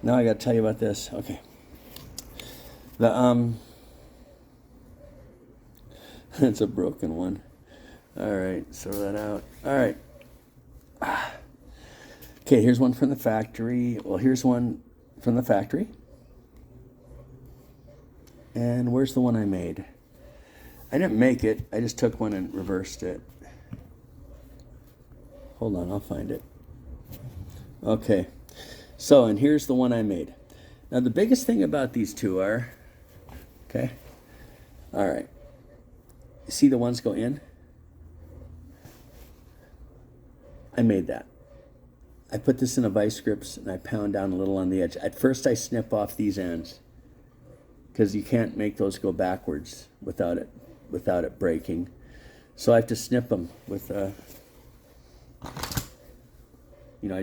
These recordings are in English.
Now I got to tell you about this. Okay. The it's a broken one. All right, sort that out. All right. Okay, here's one from the factory. Well, here's one from the factory. And where's the one I made? I didn't make it. I just took one and reversed it. Hold on, I'll find it. Okay. So, and here's the one I made. Now, the biggest thing about these two are, okay, all right. You see the ones go in? I made that. I put this in a vice grips and I pound down a little on the edge. At first, I snip off these ends because you can't make those go backwards without it breaking. So I have to snip them with, I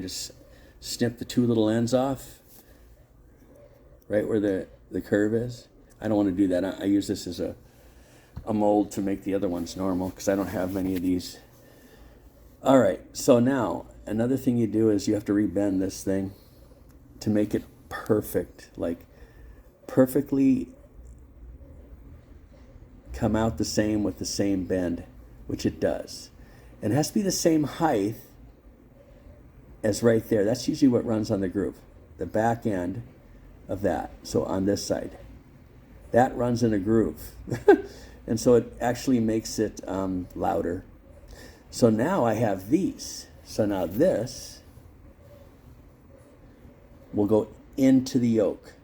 just snip the two little ends off right where the curve is. I don't want to do that. I use this as a mold to make the other ones normal because I don't have many of these. All right, so now another thing you do is you have to rebend this thing to make it perfect, like perfectly come out the same with the same bend, which it does. And it has to be the same height as right there. That's usually what runs on the groove, the back end of that. So on this side, that runs in a groove. And so it actually makes it louder. So now I have these. So now this will go into the yoke.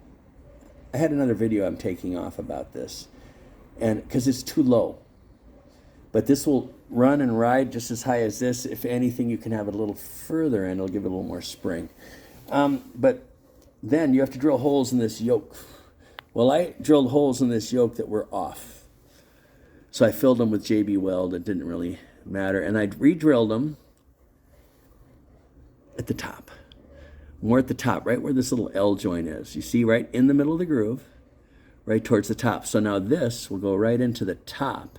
I had another video I'm taking off about this, and because it's too low. But this will run and ride just as high as this. If anything, you can have it a little further and it'll give it a little more spring. But then you have to drill holes in this yoke. Well, I drilled holes in this yoke that were off. So I filled them with JB Weld. It didn't really matter. And I re-drilled them at the top. More at the top, right where this little L joint is. You see, right in the middle of the groove, right towards the top. So now this will go right into the top.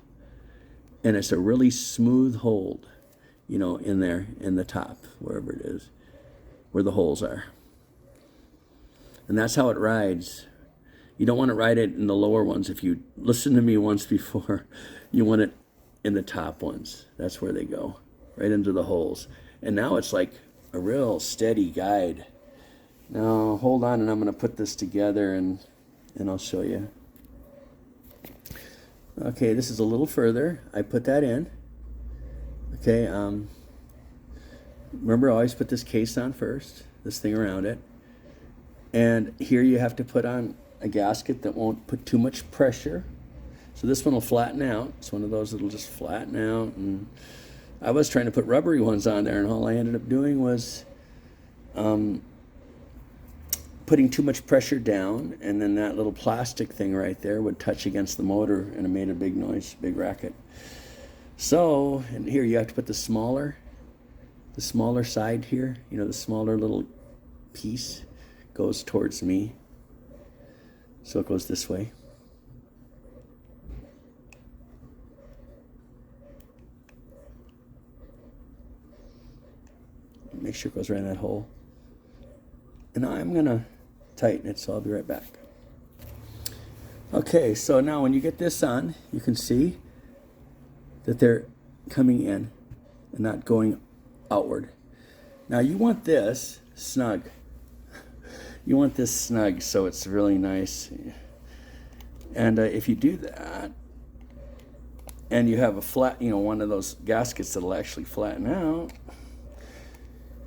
And it's a really smooth hold, in there, in the top, wherever it is, where the holes are. And that's how it rides. You don't want to ride it in the lower ones. If you listen to me once before, you want it in the top ones. That's where they go, right into the holes. And now it's like a real steady guide. Now, hold on, and I'm going to put this together, and I'll show you. Okay, this is a little further. I put that in. Okay, remember I always put this case on first, this thing around it. And here you have to put on a gasket that won't put too much pressure. So this one will flatten out. It's one of those that'll just flatten out. And I was trying to put rubbery ones on there, and all I ended up doing was putting too much pressure down, and then that little plastic thing right there would touch against the motor, and it made a big noise, big racket. So, and here you have to put the smaller side here, the smaller little piece goes towards me. So it goes this way. Make sure it goes right in that hole. And I'm gonna tighten it, so I'll be right back. Okay, so now when you get this on, you can see that they're coming in and not going outward. Now you want this snug. You want this snug so it's really nice. And if you do that, and you have a flat, one of those gaskets that'll actually flatten out,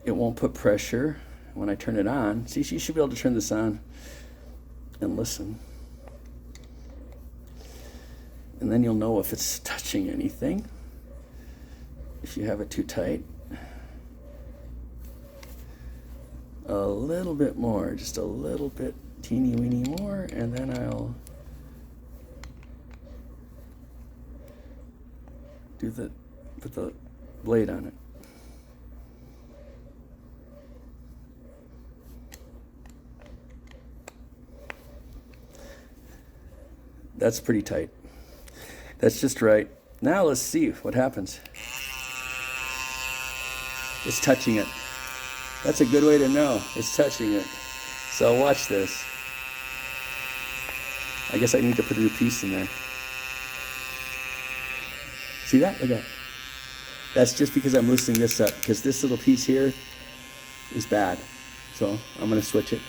it won't put pressure when I turn it on. See, you should be able to turn this on and listen. And then you'll know if it's touching anything. If you have it too tight. A little bit more, just a little bit, teeny weeny more, and then I'll put the blade on it. That's pretty tight. That's just right. Now let's see what happens. It's touching it. That's a good way to know. It's touching it. So watch this. I guess I need to put a new piece in there. See that? Look at that. That's just because I'm loosening this up, because this little piece here is bad. So I'm going to switch it.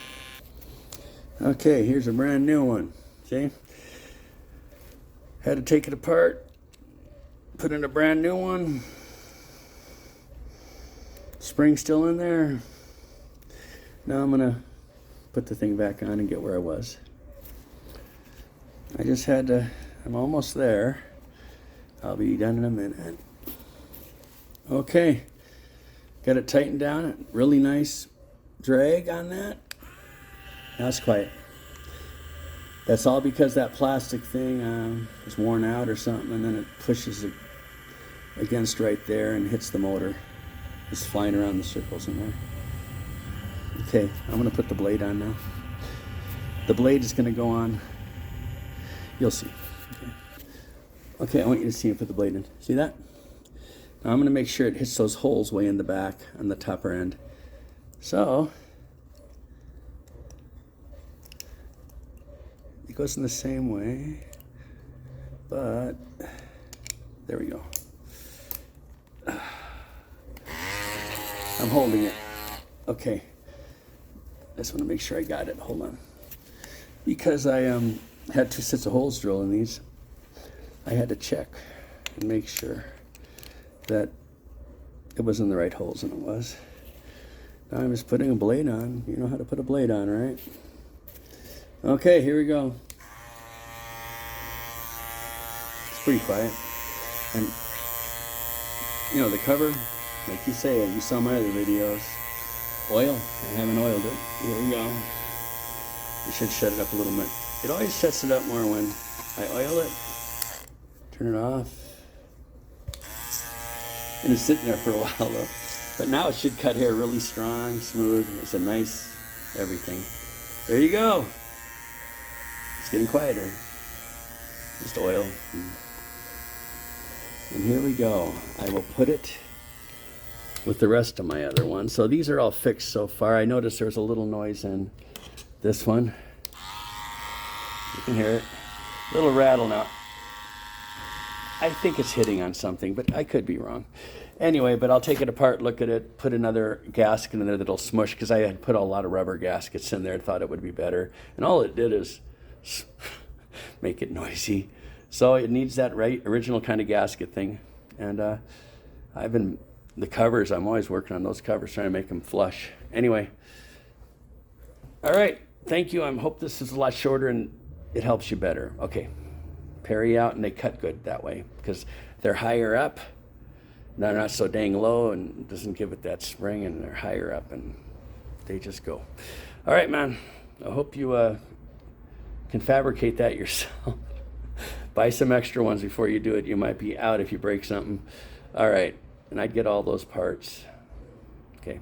Okay, here's a brand new one. See? Had to take it apart, put in a brand new one. Spring still in there. Now I'm going to put the thing back on and get where I was. I just had to, I'm almost there. I'll be done in a minute. Okay, got it tightened down. Really nice drag on that. Now it's quiet. That's all because that plastic thing is worn out or something, and then it pushes it against right there and hits the motor. It's flying around the circles in there. Okay, I'm going to put the blade on now. The blade is going to go on. You'll see. Okay, I want you to see me put the blade in. See that? Now I'm going to make sure it hits those holes way in the back on the topper end. So it goes in the same way, but there we go. I'm holding it. Okay. I just want to make sure I got it. Hold on. Because I had 2 sets of holes drilled in these, I had to check and make sure that it was in the right holes, and it was. Now I'm just putting a blade on. You know how to put a blade on, right? Okay, here we go. It's pretty quiet. And, you know, the cover, like you say, you saw my other videos, oil. I haven't oiled it. Here we go. You should shut it up a little bit. It always shuts it up more when I oil it. Turn it off. And it's sitting there for a while though. But now it should cut hair really strong, smooth. It's a nice everything. There you go. It's getting quieter. Just oil. And here we go. I will put it with the rest of my other ones. So these are all fixed so far. I noticed there's a little noise in this one. You can hear it. A little rattle now. I think it's hitting on something, but I could be wrong. Anyway, but I'll take it apart, look at it, put another gasket in there that'll smush, because I had put a lot of rubber gaskets in there, thought it would be better. And all it did is make it noisy. So it needs that right original kind of gasket thing. And the covers, I'm always working on those covers, trying to make them flush. Anyway, all right, thank you. I hope this is a lot shorter and it helps you better. Okay, parry out, and they cut good that way because they're higher up. They're not so dang low and doesn't give it that spring, and they're higher up and they just go. All right, man, I hope you can fabricate that yourself. Buy some extra ones before you do it. You might be out if you break something. All right, and I'd get all those parts. Okay.